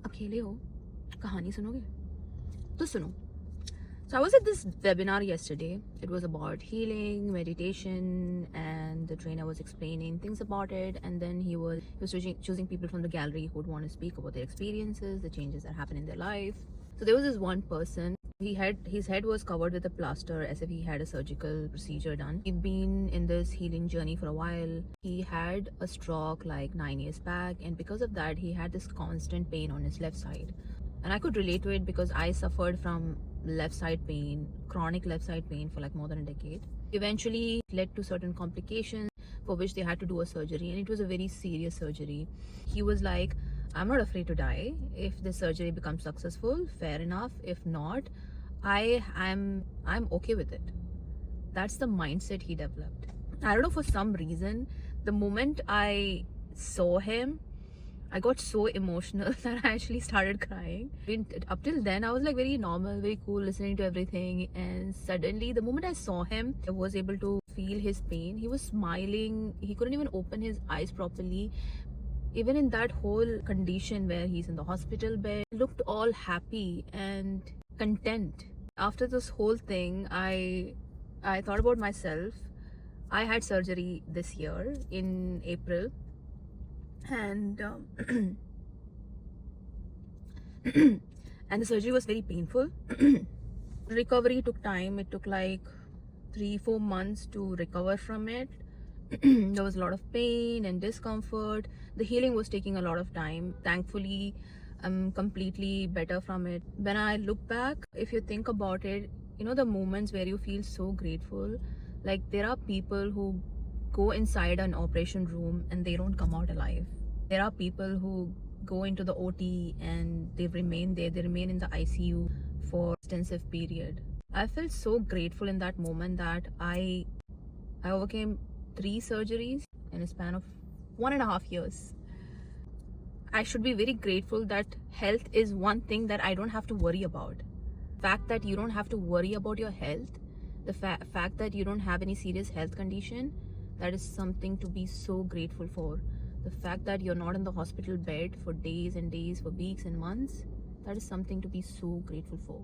अकेले हो, कहानी सुनोगे? तो सुनो. So I was at this webinar yesterday. It was about healing, meditation, and the trainer was explaining things about it. And then he was choosing people from the gallery who would want to speak about their experiences, the changes that happen in their life. So there was this one person. His head was covered with a plaster as if he had a surgical procedure done. He'd been in this healing journey for a while. He had a stroke like 9 years back, and because of that, he had this constant pain on his left side. And I could relate to it because I suffered from left side pain, chronic left side pain for like more than a decade. Eventually it led to certain complications for which they had to do a surgery, and it was a very serious surgery. He was like, I'm not afraid to die. If the surgery becomes successful, fair enough. If not, I'm okay with it. That's the mindset he developed. I don't know, for some reason, the moment I saw him, I got so emotional that I actually started crying. Up till then, I was like very normal, very cool, listening to everything. And suddenly, the moment I saw him, I was able to feel his pain. He was smiling. He couldn't even open his eyes properly. Even in that whole condition where he's in the hospital bed, he looked all happy and content. After this whole thing, I thought about myself. I had surgery this year in April, and and the surgery was very painful. Recovery took time. It took like 3-4 months to recover from it. There was a lot of pain and discomfort. The healing was taking a lot of time. Thankfully, I'm completely better from it. When I look back, if you think about it, you know, the moments where you feel so grateful, like there are people who go inside an operation room and they don't come out alive. There are people who go into the OT and they remain there. They remain in the ICU for extensive period. I felt so grateful in that moment that I overcame 3 surgeries in a span of 1.5 years. I should be very grateful that health is one thing that I don't have to worry about. Fact that you don't have to worry about your health, the fact that you don't have any serious health condition, that is something to be so grateful for. The fact that you're not in the hospital bed for days and days, for weeks and months, that is something to be so grateful for.